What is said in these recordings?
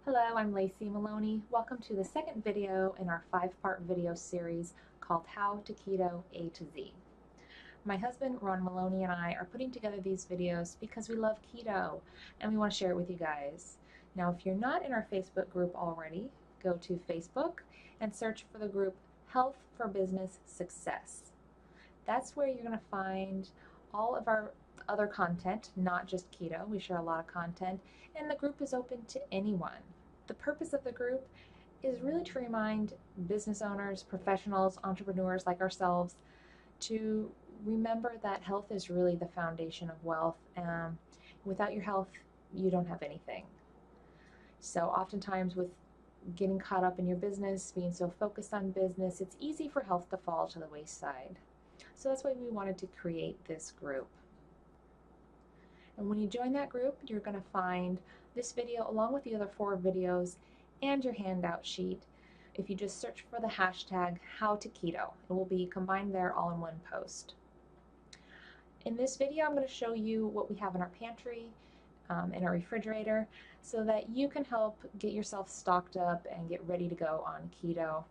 Hello, I'm Lacey Maloney. Welcome to the second video in our 5-part video series called How to Keto A to Z. My husband Ron Maloney and I are putting together these videos because we love keto and we want to share it with you guys. Now, if you're not in our Facebook group already, go to Facebook and search for the group Health for Business Success. That's where you're going to find all of our other content, not just keto. We share a lot of content, and the group is open to anyone. The purpose of the group is really to remind business owners, professionals, entrepreneurs like ourselves to remember that health is really the foundation of wealth. Without your health, you don't have anything. So oftentimes with getting caught up in your business, being so focused on business, it's easy for health to fall to the wayside. So that's why we wanted to create this group. And when you join that group, you're going to find this video along with the other 4 videos and your handout sheet. If you just search for the hashtag howtoketo, it will be combined there all in one post. In this video, I'm going to show you what we have in our pantry, in our refrigerator, so that you can help get yourself stocked up and get ready to go on keto.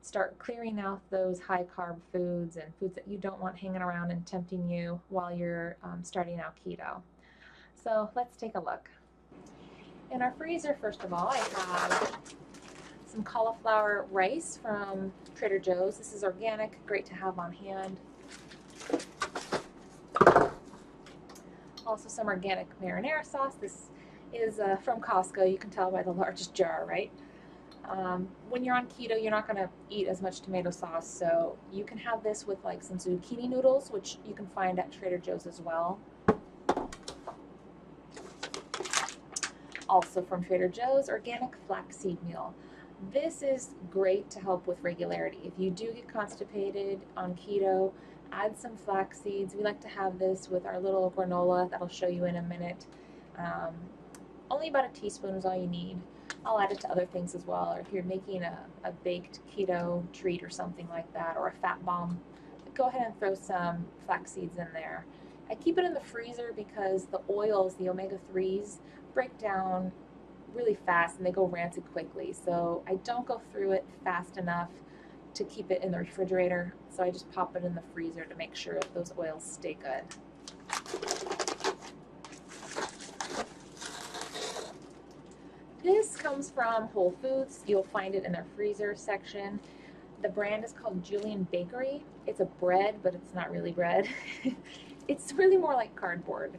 Start clearing out those high carb foods and foods that you don't want hanging around and tempting you while you're starting out keto. So let's take a look. In our freezer, first of all, I have some cauliflower rice from Trader Joe's. This is organic, great to have on hand. Also some organic marinara sauce. This is from Costco. You can tell by the largest jar, right? When you're on keto, you're not going to eat as much tomato sauce, so you can have this with like some zucchini noodles, which you can find at Trader Joe's as well. Also from Trader Joe's, organic flaxseed meal. This is great to help with regularity. If you do get constipated on keto, add some flax seeds. We like to have this with our little granola that I'll show you in a minute. Only about a teaspoon is all you need. I'll add it to other things as well, or if you're making a baked keto treat or something like that, or a fat bomb, go ahead and throw some flax seeds in there. I keep it in the freezer because the oils, the omega-3s, break down really fast and they go rancid quickly. So I don't go through it fast enough to keep it in the refrigerator. So I just pop it in the freezer to make sure that those oils stay good. This comes from Whole Foods. You'll find it in their freezer section. The brand is called Julian Bakery. It's a bread, but it's not really bread. It's really more like cardboard.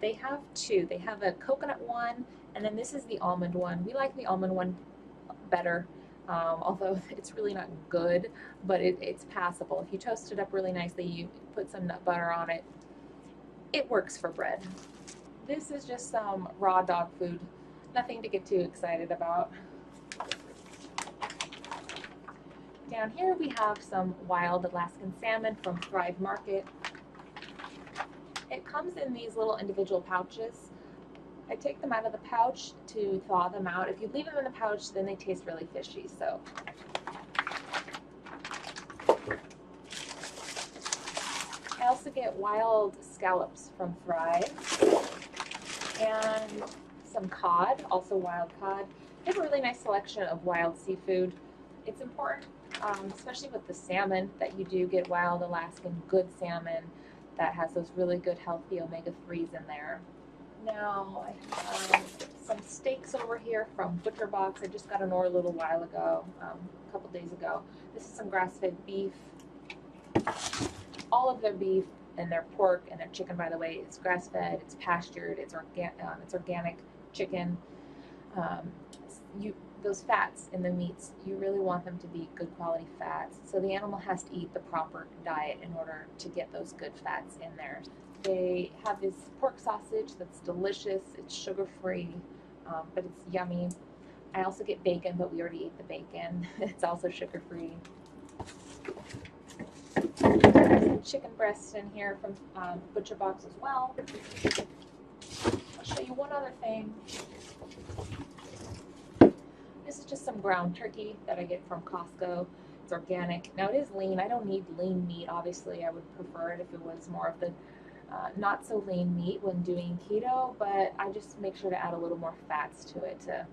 They have 2. They have a coconut one, and then this is the almond one. We like the almond one better, although it's really not good, but it's passable. If you toast it up really nicely, you put some nut butter on it, it works for bread. This is just some raw dog food. Nothing to get too excited about. Down here we have some wild Alaskan salmon from Thrive Market. It comes in these little individual pouches. I take them out of the pouch to thaw them out. If you leave them in the pouch, then they taste really fishy. So I also get wild scallops from Thrive and some cod, also wild cod. They have a really nice selection of wild seafood. It's important, especially with the salmon, that you do get wild Alaskan good salmon that has those really good healthy omega-3s in there. Now I have some steaks over here from Butcher Box. I just got an order a little while ago, a couple days ago. This is some grass-fed beef. All of their beef and their pork and their chicken, by the way, is grass-fed, it's pastured, it's organic chicken. Those fats in the meats, you really want them to be good quality fats. So the animal has to eat the proper diet in order to get those good fats in there. They have this pork sausage that's delicious. It's sugar-free, but it's yummy. I also get bacon, but we already ate the bacon. It's also sugar-free. There's some chicken breasts in here from Butcher Box as well. I'll show you one other thing. This is just some ground turkey that I get from Costco. It's organic. Now it is lean. I don't need lean meat. Obviously, I would prefer it if it was more of the not so lean meat when doing keto, but I just make sure to add a little more fats to it to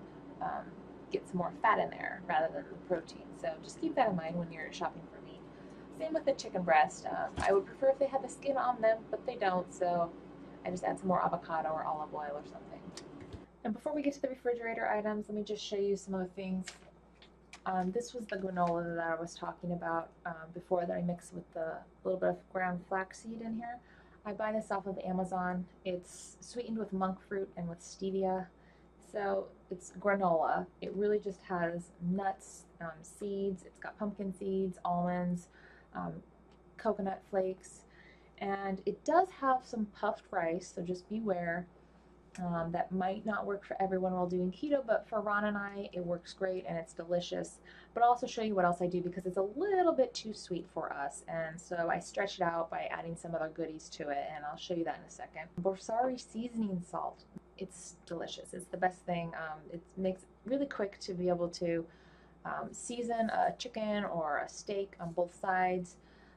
get some more fat in there rather than the protein. So just keep that in mind when you're shopping for meat. Same with the chicken breast. I would prefer if they had the skin on them, but they don't, so I just add some more avocado or olive oil or something. And before we get to the refrigerator items, let me just show you some other things. This was the granola that I was talking about before, that I mixed with the little bit of ground flaxseed in here. I buy this off of Amazon. It's sweetened with monk fruit and with stevia. So it's granola. It really just has nuts, seeds. It's got pumpkin seeds, almonds, coconut flakes, and it does have some puffed rice, so just beware. That might not work for everyone while doing keto, but for Ron and I, it works great and it's delicious. But I'll also show you what else I do because it's a little bit too sweet for us, and so I stretch it out by adding some other goodies to it, and I'll show you that in a second. Borsari seasoning salt. It's delicious. It's the best thing. It makes it really quick to be able to season a chicken or a steak on both sides,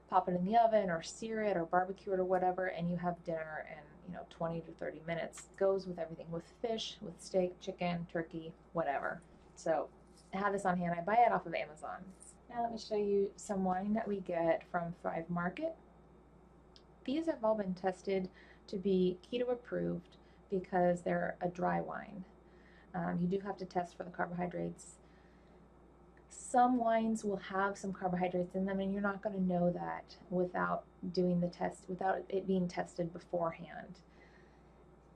pop it in the oven or sear it or barbecue it or whatever, and you have dinner in 20 to 30 minutes. It goes with everything, with fish, with steak, chicken, turkey, whatever. So I have this on hand. I buy it off of Amazon. Now let me show you some wine that we get from Thrive Market. These have all been tested to be keto approved because they're a dry wine. You do have to test for the carbohydrates. Some wines will have some carbohydrates in them, and you're not going to know that without doing the test, without it being tested beforehand.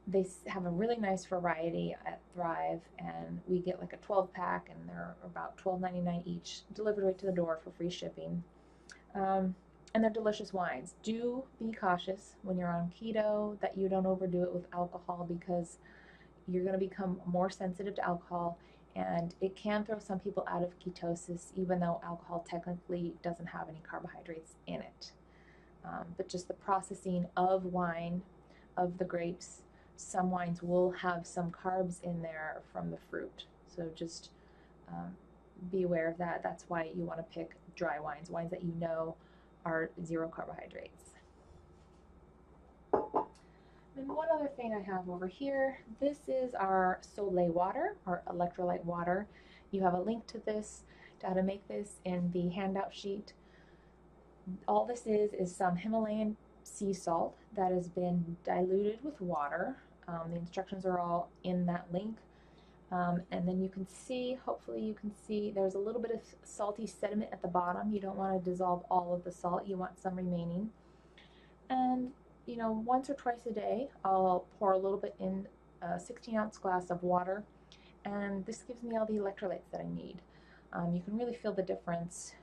They have a really nice variety at Thrive, and we get like a 12-pack, and they're about $12.99 each, delivered right to the door for free shipping. And they're delicious wines. Do be cautious when you're on keto that you don't overdo it with alcohol, because you're going to become more sensitive to alcohol, and it can throw some people out of ketosis, even though alcohol technically doesn't have any carbohydrates in it. But just the processing of wine, of the grapes, some wines will have some carbs in there from the fruit. So just be aware of that. That's why you want to pick dry wines, wines that you know are zero carbohydrates. And one other thing I have over here, this is our Soleil water, our electrolyte water. You have a link to this, to how to make this, in the handout sheet. All this is some Himalayan sea salt that has been diluted with water. The instructions are all in that link. And then you can see, hopefully you can see, there's a little bit of salty sediment at the bottom. You don't want to dissolve all of the salt. You want some remaining. And once or twice a day, I'll pour a little bit in a 16-ounce glass of water, and this gives me all the electrolytes that I need. You can really feel the difference.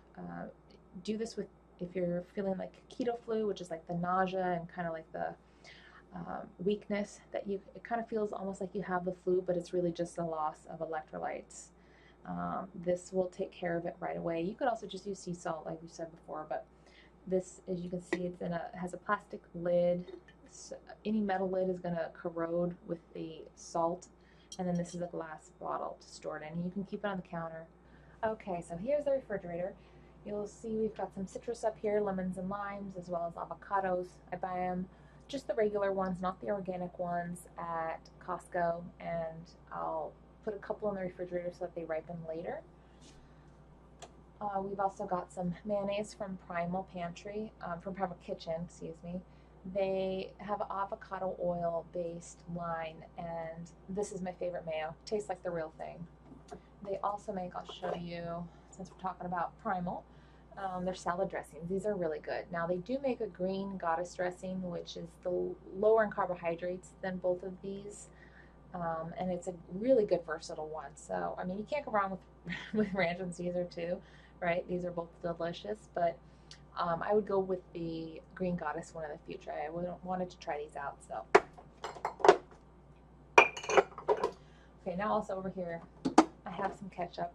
Do this with, if you're feeling like keto flu, which is like the nausea and kind of like the weakness that it kind of feels almost like you have the flu, but it's really just a loss of electrolytes. This will take care of it right away. You could also just use sea salt, like we said before, but this, as you can see, it has a plastic lid. So any metal lid is going to corrode with the salt. And then this is a glass bottle to store it in. You can keep it on the counter. Okay, so here's the refrigerator. You'll see we've got some citrus up here, lemons and limes, as well as avocados. I buy them, just the regular ones, not the organic ones, at Costco. And I'll put a couple in the refrigerator so that they ripen later. We've also got some mayonnaise from Primal Pantry, from Primal Kitchen, excuse me. They have avocado oil based line, and this is my favorite mayo. Tastes like the real thing. They also make, I'll show you, since we're talking about Primal, their salad dressings. These are really good. Now they do make a green goddess dressing, which is the lower in carbohydrates than both of these. And it's a really good versatile one. So, I mean, you can't go wrong with ranch and Caesar too, right? These are both delicious, but I would go with the Green Goddess one in the future. I wanted to try these out, so. Okay, now also over here, I have some ketchup.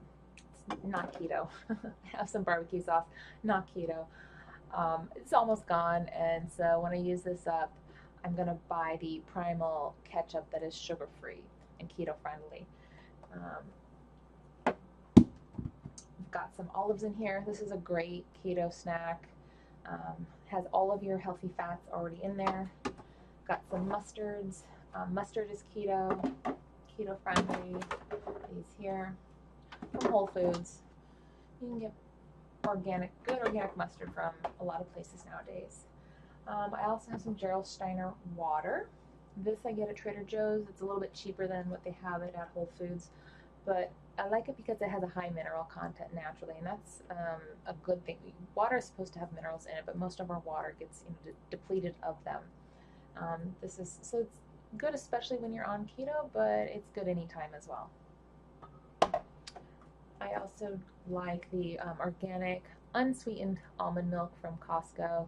It's not keto. I have some barbecue sauce, not keto. It's almost gone, and so when I use this up, I'm going to buy the Primal ketchup that is sugar-free and keto-friendly. Got some olives in here. This is a great keto snack. Has all of your healthy fats already in there. Got some mustards. Mustard is keto-friendly. These here from Whole Foods. You can get good organic mustard from a lot of places nowadays. I also have some Gerald Steiner water. This I get at Trader Joe's. It's a little bit cheaper than what they have it at Whole Foods, but I like it because it has a high mineral content naturally, and that's a good thing. Water is supposed to have minerals in it, but most of our water gets depleted of them. So it's good, especially when you're on keto, but it's good anytime as well. I also like the organic unsweetened almond milk from Costco.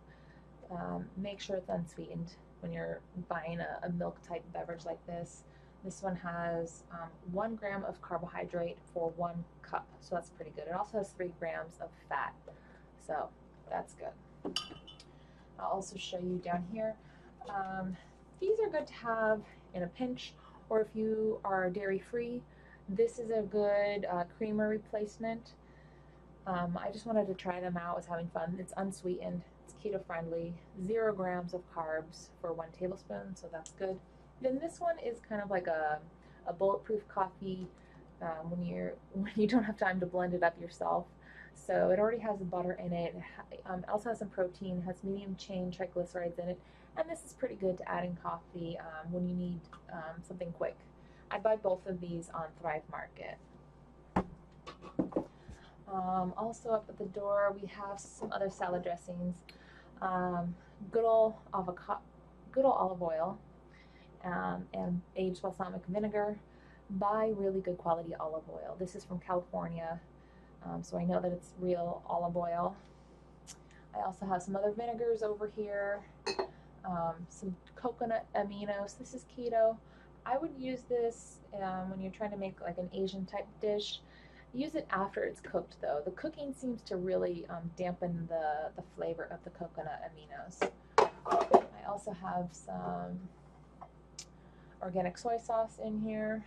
Make sure it's unsweetened when you're buying a milk type beverage like this. This one has 1 gram of carbohydrate for 1 cup, so that's pretty good. It also has 3 grams of fat, so that's good. I'll also show you down here. These are good to have in a pinch, or if you are dairy free, this is a good creamer replacement. I just wanted to try them out. I was having fun. It's unsweetened, it's keto friendly, 0 grams of carbs for 1 tablespoon, so that's good. Then this one is kind of like a bulletproof coffee when you don't have time to blend it up yourself. So it already has butter in it. It also has some protein, has medium chain triglycerides in it, and this is pretty good to add in coffee when you need something quick. I buy both of these on Thrive Market. Also up at the door we have some other salad dressings. Good old olive oil and aged balsamic vinegar. Buy really good quality olive oil. This is from California, so I know that it's real olive oil. I also have some other vinegars over here, some coconut aminos. This is keto. I would use this when you're trying to make like an Asian type dish. Use it after it's cooked though. The cooking seems to really dampen the flavor of the coconut aminos. I also have some organic soy sauce in here.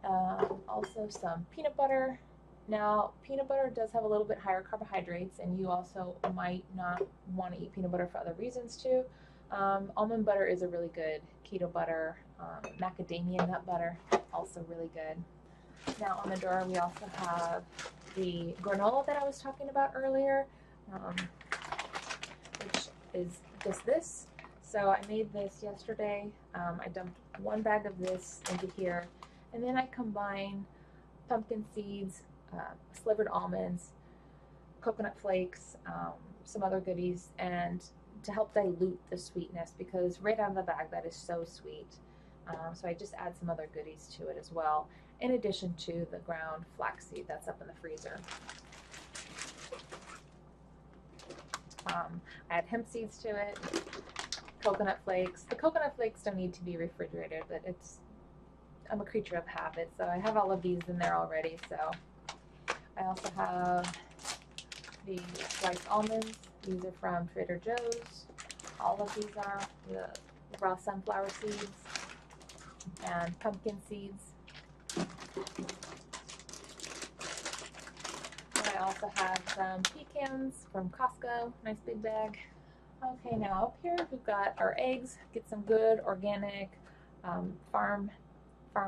Also some peanut butter. Now, peanut butter does have a little bit higher carbohydrates, and you also might not want to eat peanut butter for other reasons too. Almond butter is a really good keto butter. Macadamia nut butter, also really good. Now on the drawer we also have the granola that I was talking about earlier, which is just this. So I made this yesterday. I dumped 1 bag of this into here, and then I combine pumpkin seeds, slivered almonds, coconut flakes, some other goodies, and to help dilute the sweetness, because right out of the bag that is so sweet. So I just add some other goodies to it as well, in addition to the ground flaxseed that's up in the freezer. I add hemp seeds to it, coconut flakes. The coconut flakes don't need to be refrigerated, but I'm a creature of habit, so I have all of these in there already. So I also have the sliced almonds. These are from Trader Joe's. All of these are the raw sunflower seeds and pumpkin seeds. And I also have some pecans from Costco, nice big bag. Okay, now up here we've got our eggs. Get some good organic farm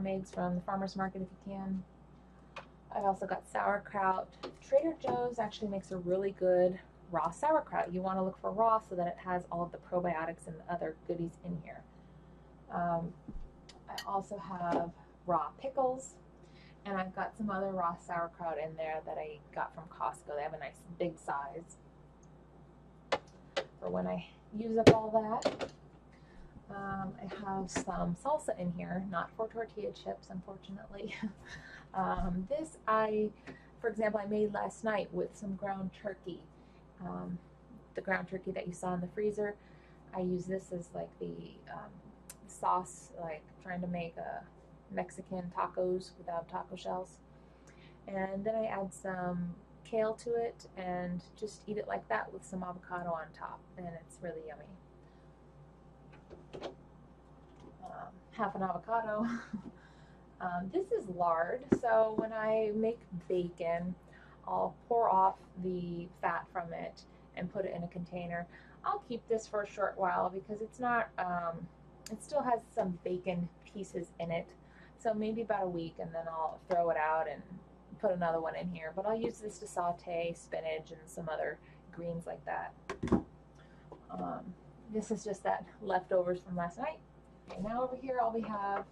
eggs from the farmer's market if you can. I've also got sauerkraut. Trader Joe's actually makes a really good raw sauerkraut. You want to look for raw so that it has all of the probiotics and the other goodies in here. I also have raw pickles, and I've got some other raw sauerkraut in there that I got from Costco. They have a nice big size for when I use up all that. I have some salsa in here, not for tortilla chips, unfortunately. This for example, I made last night with some ground turkey. The ground turkey that you saw in the freezer. I use this as like the sauce, like trying to make Mexican tacos without taco shells. And then I add some kale to it and just eat it like that with some avocado on top, and it's really yummy. Half an avocado. This is lard, so when I make bacon, I'll pour off the fat from it and put it in a container. I'll keep this for a short while because it's not, it still has some bacon pieces in it, So maybe about a week, and then I'll throw it out and put another one in here. But I'll use this to saute spinach and some other greens like that. This is just that leftovers from last night. Okay, now over here we have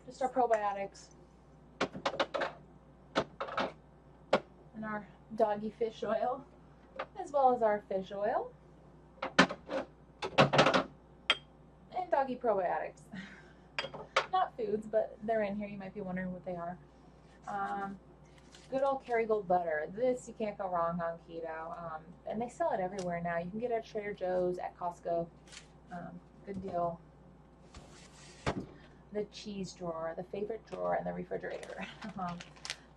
just our probiotics and our doggy fish oil, as well as our fish oil and doggy probiotics. Not foods, but they're in here. You might be wondering what they are. Good old Kerrygold butter. This you can't go wrong on keto. And they sell it everywhere now. You can get it at Trader Joe's, at Costco. Good deal. The cheese drawer, the favorite drawer in the refrigerator.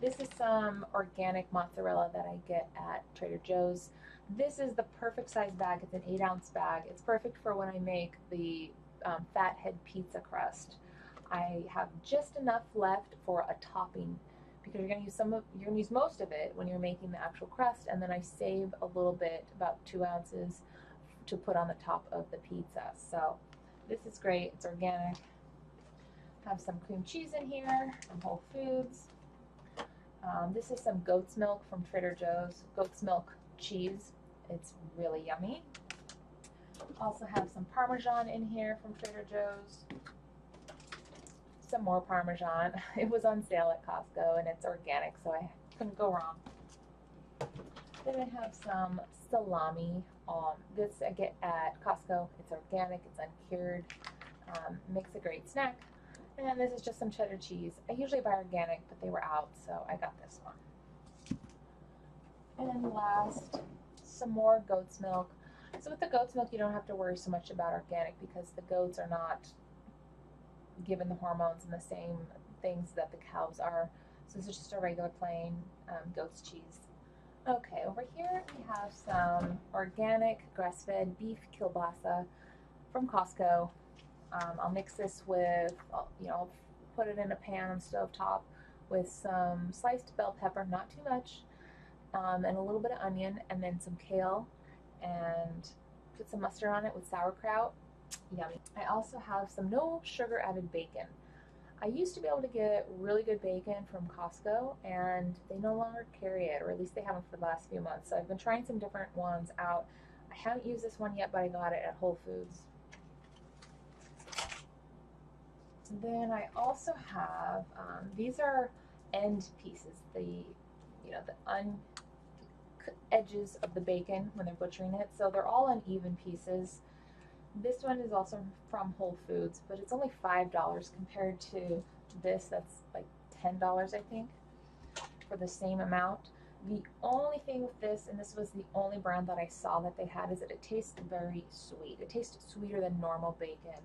This is some organic mozzarella that I get at Trader Joe's. This is the perfect size bag. It's an 8-ounce bag. It's perfect for when I make the fathead pizza crust. I have just enough left for a topping, because you're going to use most of it when you're making the actual crust, and then I save a little bit, about 2 ounces, to put on the top of the pizza. So this is great. It's organic. Have some cream cheese in here from Whole Foods. This is some goat's milk from Trader Joe's. Goat's milk cheese. It's really yummy. Also have some Parmesan in here from Trader Joe's. Some more Parmesan. It was on sale at Costco and it's organic, so I couldn't go wrong. Then I have some salami. This I get at Costco. It's organic, it's uncured. Makes a great snack. And this is just some cheddar cheese. I usually buy organic, but they were out, so I got this one. And then last, some more goat's milk. So with the goat's milk, you don't have to worry so much about organic, because the goats are not given the hormones and the same things that the cows are. So this is just a regular plain goat's cheese. Okay, over here we have some organic grass-fed beef kielbasa from Costco. I'll mix this with, I'll put it in a pan on stove top with some sliced bell pepper, not too much, and a little bit of onion, and then some kale, and put some mustard on it with sauerkraut. Yummy. I also have some no sugar added bacon. I used to be able to get really good bacon from Costco, and they no longer carry it, or at least they haven't for the last few months. So I've been trying some different ones out. I haven't used this one yet, but I got it at Whole Foods. Then I also have, these are end pieces, the edges of the bacon when they're butchering it. So they're all uneven pieces. This one is also from Whole Foods, but it's only $5 compared to this that's like $10, I think, for the same amount. The only thing with this, and this was the only brand that I saw that they had, is that it tastes very sweet. It tastes sweeter than normal bacon.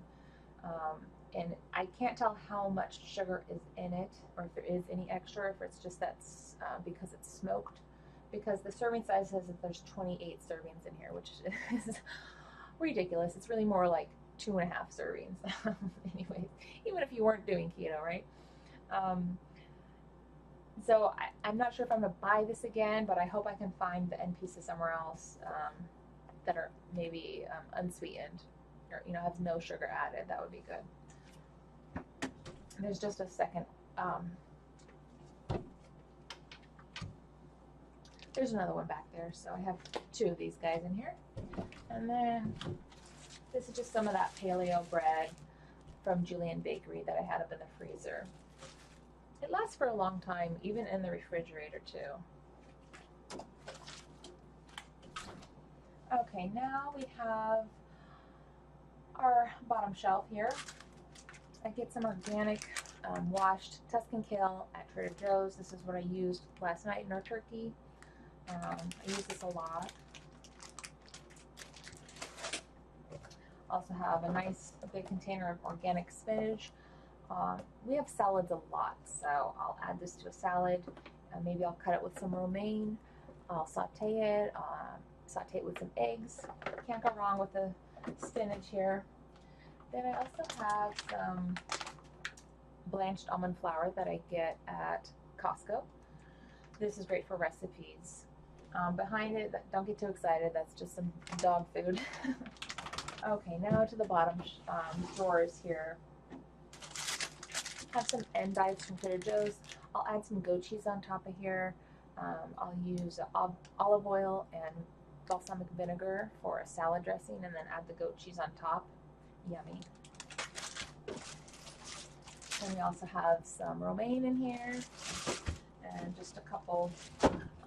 And I can't tell how much sugar is in it, or if there is any extra, if it's just that's because it's smoked. Because the serving size says that there's 28 servings in here, which is ridiculous. It's really more like 2.5 servings. Anyways, even if you weren't doing keto, right? So I'm not sure if I'm going to buy this again, but I hope I can find the end pieces somewhere else that are maybe unsweetened, or have no sugar added. That would be good. There's just a second. There's another one back there, so I have 2 of these guys in here. And then this is just some of that paleo bread from Julian Bakery that I had up in the freezer. It lasts for a long time, even in the refrigerator too. Okay, now we have our bottom shelf here. I get some organic washed Tuscan kale at Trader Joe's. This is what I used last night in our turkey. I use this a lot. Also have a nice big container of organic spinach. We have salads a lot, so I'll add this to a salad. Maybe I'll cut it with some romaine. I'll saute it with some eggs. Can't go wrong with the spinach here. Then I also have some blanched almond flour that I get at Costco. This is great for recipes. Behind it, don't get too excited, that's just some dog food. Okay, now to the bottom drawers here. Have some endives from Trader Joe's. I'll add some goat cheese on top of here. I'll use olive oil and balsamic vinegar for a salad dressing, and then add the goat cheese on top. Yummy. And we also have some romaine in here, and just a couple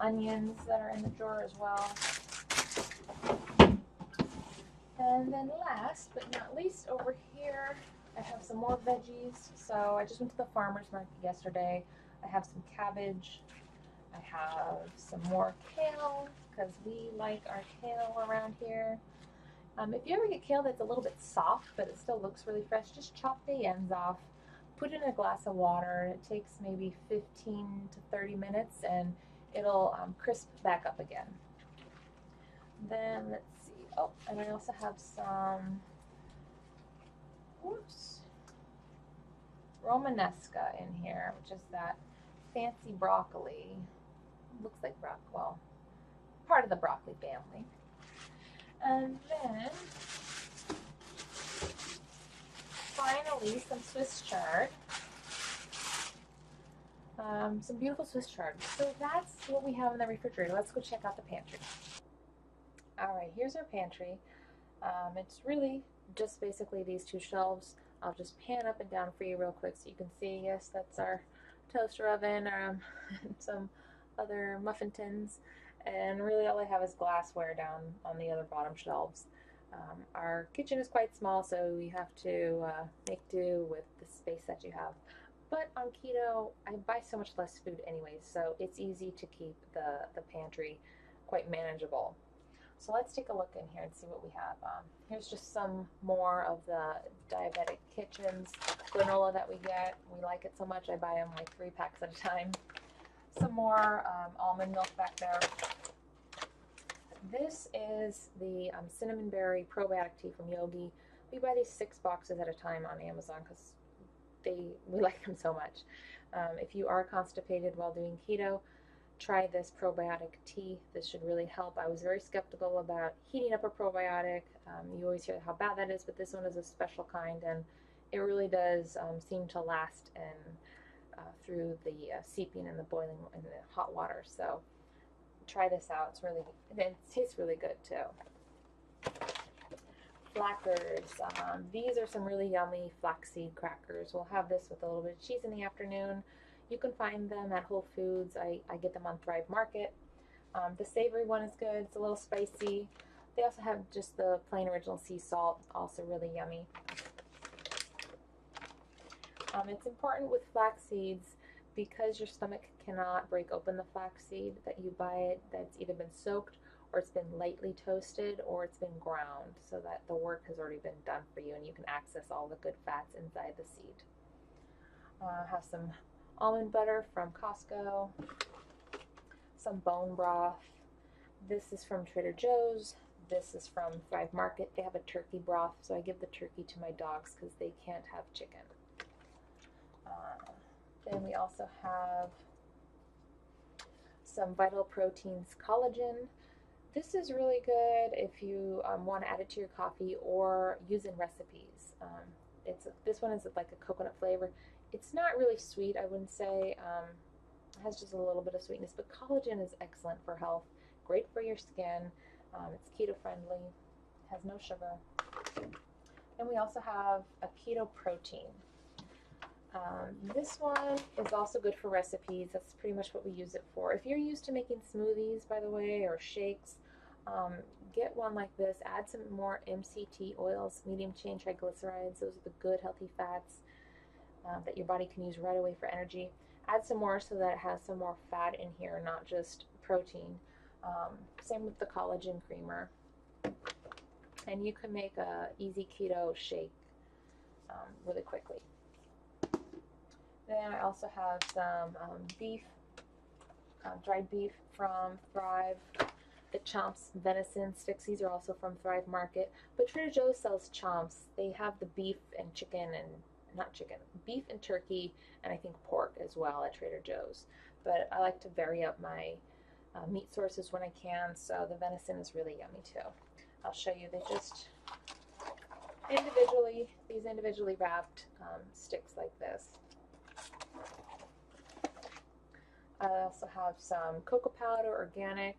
onions that are in the drawer as well. And then last but not least, over here I have some more veggies. So I just went to the farmer's market yesterday. I have some cabbage. I have some more kale, because we like our kale around here. If you ever get kale that's a little bit soft but it still looks really fresh, just chop the ends off, put it in a glass of water. It takes maybe 15 to 30 minutes and it'll crisp back up again. Then let's see. Oh, and I also have some Romanesca in here, which is that fancy broccoli. Looks like broccoli, well, part of the broccoli family. And then finally some Swiss chard. Some beautiful Swiss chard. So that's what we have in the refrigerator. Let's go check out the pantry. Alright, here's our pantry. It's really just basically these two shelves. I'll just pan up and down for you real quick so you can see. Yes, that's our toaster oven, and some other muffin tins. And really all I have is glassware down on the other bottom shelves. Our kitchen is quite small, so we have to make do with the space that you have. But on keto, I buy so much less food anyways, so it's easy to keep the pantry quite manageable. So let's take a look in here and see what we have. Here's just some more of the Diabetic Kitchens granola that we get. We like it so much, I buy them like 3 packs at a time. Some more almond milk back there. This is the cinnamon berry probiotic tea from Yogi. We buy these 6 boxes at a time on Amazon because we like them so much. If you are constipated while doing keto, try this probiotic tea. This should really help. I was very skeptical about heating up a probiotic. You always hear how bad that is, but this one is a special kind, and it really does seem to last and through the seeping and the boiling in the hot water. So try this out. It tastes really good too. Flackers. These are some really yummy flaxseed crackers. We'll have this with a little bit of cheese in the afternoon. You can find them at Whole Foods. I get them on Thrive Market. The savory one is good. It's a little spicy. They also have just the plain original sea salt, also really yummy. It's important with flax seeds, because your stomach cannot break open the flaxseed, that you buy it that's either been soaked or it's been lightly toasted or it's been ground, so that the work has already been done for you and you can access all the good fats inside the seed. Have some almond butter from Costco, some bone broth. This is from Trader Joe's. This is from Thrive Market. They have a turkey broth, so I give the turkey to my dogs because they can't have chicken. Then we also have some Vital Proteins collagen. This is really good if you want to add it to your coffee or use in recipes. This one is like a coconut flavor. It's not really sweet, I wouldn't say. It has just a little bit of sweetness, but collagen is excellent for health, great for your skin. It's keto friendly, has no sugar. And we also have a keto protein. This one is also good for recipes. That's pretty much what we use it for. If you're used to making smoothies, by the way, or shakes, get one like this. Add some more MCT oils, medium chain triglycerides. Those are the good healthy fats that your body can use right away for energy. Add some more so that it has some more fat in here, not just protein. Same with the collagen creamer. And you can make a easy keto shake really quickly. Then I also have some beef, dried beef from Thrive. The Chomps venison sticks. These are also from Thrive Market. But Trader Joe's sells Chomps. They have the beef and chicken and, not chicken, beef and turkey, and I think pork as well at Trader Joe's. But I like to vary up my meat sources when I can, so the venison is really yummy too. I'll show you. They just individually wrapped sticks like this. I also have some cocoa powder, organic.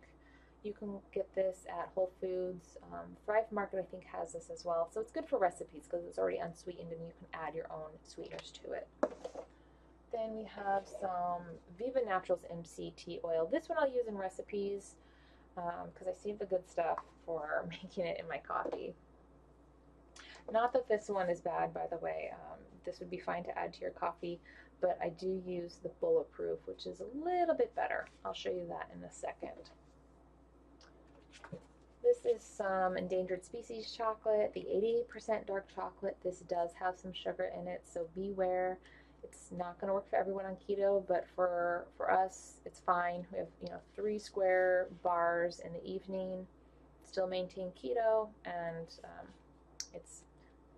You can get this at Whole Foods. Thrive Market, I think, has this as well. So it's good for recipes because it's already unsweetened and you can add your own sweeteners to it. Then we have some Viva Naturals MCT oil. This one I'll use in recipes because I save the good stuff for making it in my coffee. Not that this one is bad, by the way. This would be fine to add to your coffee, but I do use the Bulletproof, which is a little bit better. I'll show you that in a second. This is some endangered species chocolate, the 88% dark chocolate. This does have some sugar in it, so beware. It's not going to work for everyone on keto, but for us, it's fine. We have 3 square bars in the evening, still maintain keto, and it's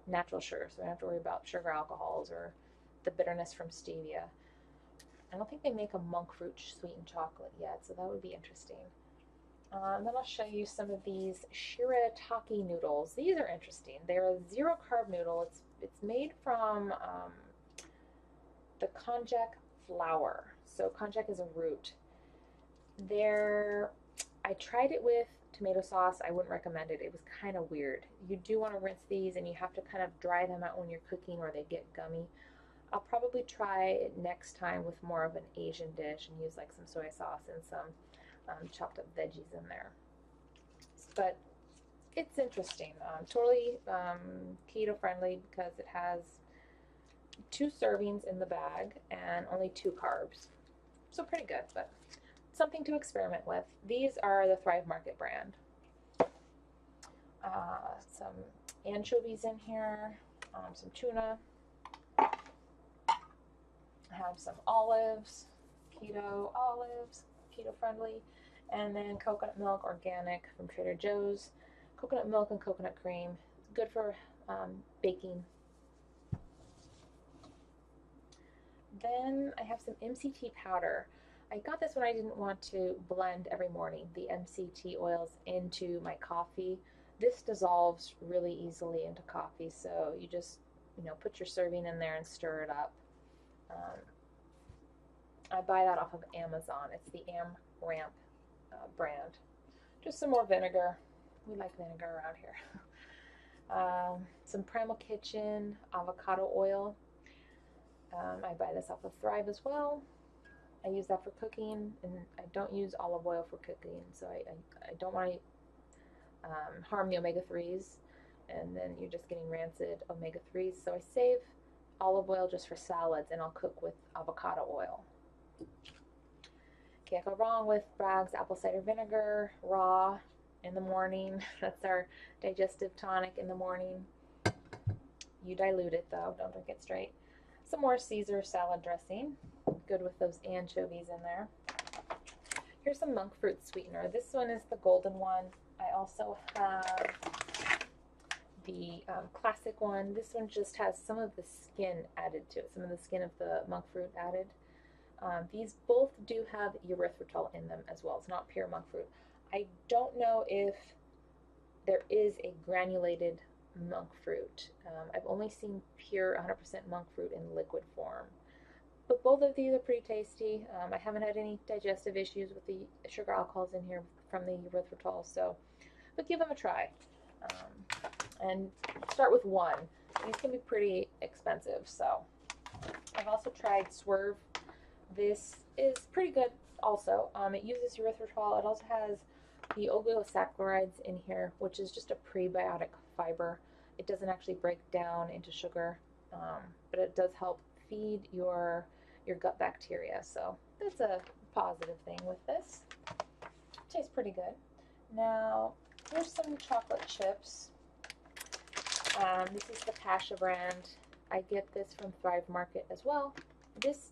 natural sugar, so we don't have to worry about sugar alcohols or the bitterness from stevia. I don't think they make a monk fruit sweetened chocolate yet, so that would be interesting. Then I'll show you some of these shirataki noodles. These are interesting. They're a 0 carb noodle. It's made from the konjac flour. So konjac is a root. I tried it with tomato sauce. I wouldn't recommend it. It was kind of weird. You do want to rinse these and you have to kind of dry them out when you're cooking or they get gummy. I'll probably try it next time with more of an Asian dish and use like some soy sauce and some chopped up veggies in there. But it's interesting. Totally keto friendly because it has 2 servings in the bag and only 2 carbs. So pretty good, but something to experiment with. These are the Thrive Market brand. Some anchovies in here, some tuna. I have some olives, keto olives, keto friendly, and then coconut milk, organic from Trader Joe's. Coconut milk and coconut cream, good for baking. Then I have some MCT powder. I got this when I didn't want to blend every morning the MCT oils into my coffee. This dissolves really easily into coffee, so you just put your serving in there and stir it up. I buy that off of Amazon. It's the Ramp brand. Just some more vinegar. We like vinegar around here. Some Primal Kitchen avocado oil. I buy this off of Thrive as well. I use that for cooking, and I don't use olive oil for cooking, so I don't want to harm the omega-3s, and then you're just getting rancid omega-3s, so I save olive oil just for salads, and I'll cook with avocado oil. Can't go wrong with Bragg's apple cider vinegar, raw in the morning. That's our digestive tonic in the morning. You dilute it though, don't drink it straight. Some more Caesar salad dressing, good with those anchovies in there. Here's some monk fruit sweetener. This one is the golden one. I also have the classic one. This one just has some of the skin added to it, some of the skin of the monk fruit added. These both do have erythritol in them as well. It's not pure monk fruit. I don't know if there is a granulated monk fruit. I've only seen pure 100% monk fruit in liquid form. But both of these are pretty tasty. I haven't had any digestive issues with the sugar alcohols in here from the erythritol, but give them a try. And start with one. These can be pretty expensive, so. I've also tried Swerve. This is pretty good also. It uses erythritol. It also has the oligosaccharides in here, which is just a prebiotic fiber. It doesn't actually break down into sugar, but it does help feed your gut bacteria. So that's a positive thing with this. Tastes pretty good. Now, here's some chocolate chips. This is the Pasha brand. I get this from Thrive Market as well. This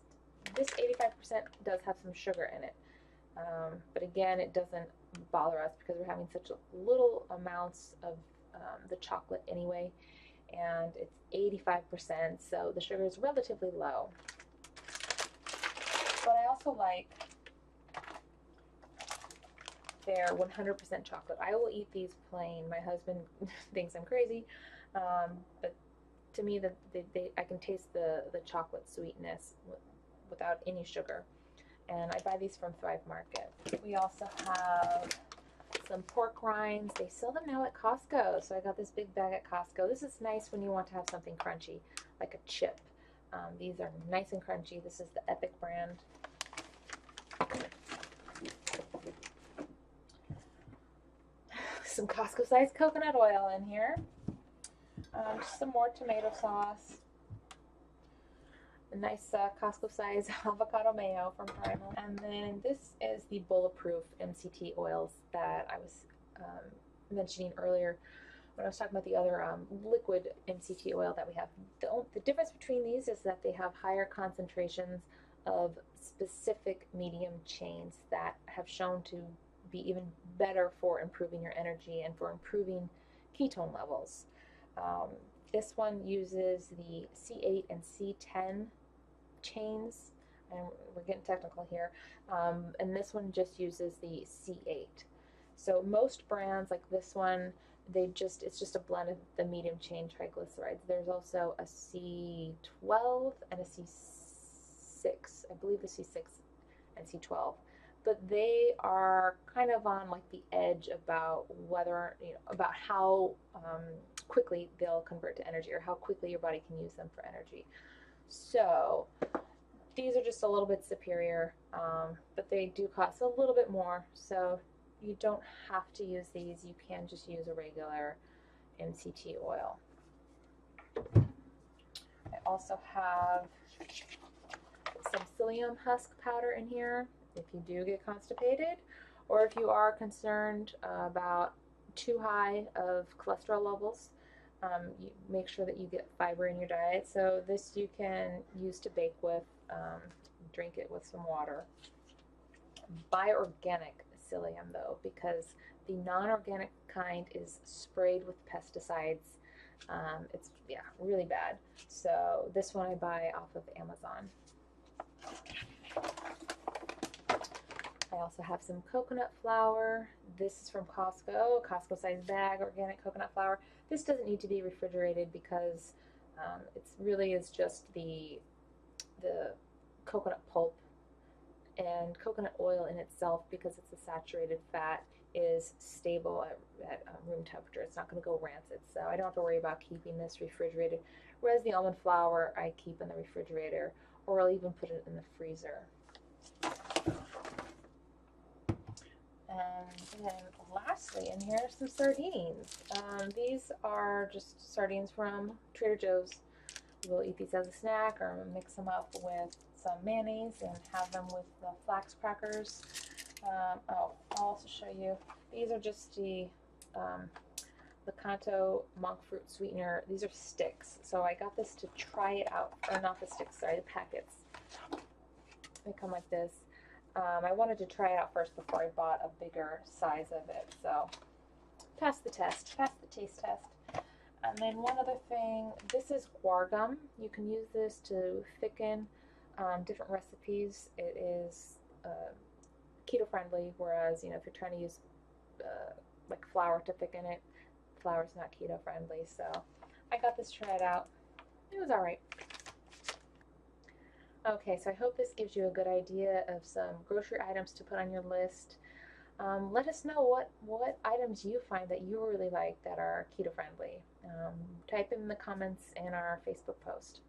85% does have some sugar in it. But again, it doesn't bother us because we're having such little amounts of the chocolate anyway. And it's 85%, so the sugar is relatively low. But I also like their 100% chocolate. I will eat these plain. My husband thinks I'm crazy, but to me, I can taste the chocolate sweetness without any sugar. And I buy these from Thrive Market. We also have some pork rinds. They sell them now at Costco, so I got this big bag at Costco. This is nice when you want to have something crunchy, like a chip. These are nice and crunchy. This is the Epic brand. Some Costco-sized coconut oil in here. Just some more tomato sauce. A nice Costco-sized avocado mayo from Primal. And then this is the bulletproof MCT oils that I was mentioning earlier when I was talking about the other liquid MCT oil that we have. The difference between these is that they have higher concentrations of specific medium chains that have shown to be even better for improving your energy and for improving ketone levels. This one uses the C8 and C10 chains, and we're getting technical here, and this one just uses the C8. So most brands like this one, it's just a blend of the medium chain triglycerides. There's also a C12 and a C6, I believe the C6 and C12, but they are kind of on like the edge about whether, about how quickly they'll convert to energy, or how quickly your body can use them for energy. So these are just a little bit superior, but they do cost a little bit more, so you don't have to use these. You can just use a regular MCT oil. I also have some psyllium husk powder in here if you do get constipated, or if you are concerned about too high of cholesterol levels. You make sure that you get fiber in your diet. So this you can use to bake with, drink it with some water. Buy organic psyllium though, because the non-organic kind is sprayed with pesticides. It's really bad. So this one I buy off of Amazon. I also have some coconut flour. This is from Costco, Costco-sized bag, organic coconut flour. This doesn't need to be refrigerated because it really is just the coconut pulp, and coconut oil in itself, because it's a saturated fat, is stable at room temperature. It's not going to go rancid, so I don't have to worry about keeping this refrigerated. Whereas the almond flour I keep in the refrigerator, or I'll even put it in the freezer. And then lastly in here are some sardines. These are just sardines from Trader Joe's. We'll eat these as a snack, or mix them up with some mayonnaise and have them with the flax crackers. I'll also show you. These are just the Keto monk fruit sweetener. These are sticks. So I got this to try it out, or not the sticks, sorry, the packets. They come like this. I wanted to try it out first before I bought a bigger size of it. So pass the test, pass the taste test. And then one other thing, this is guar gum. You can use this to thicken different recipes. It is keto friendly, whereas if you're trying to use like flour to thicken it, flour is not keto friendly. So I got this to try it out. It was all right. Okay, so I hope this gives you a good idea of some grocery items to put on your list. Let us know what items you find that you really like that are keto friendly. Type in the comments in our Facebook post.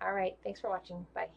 All right, thanks for watching. Bye.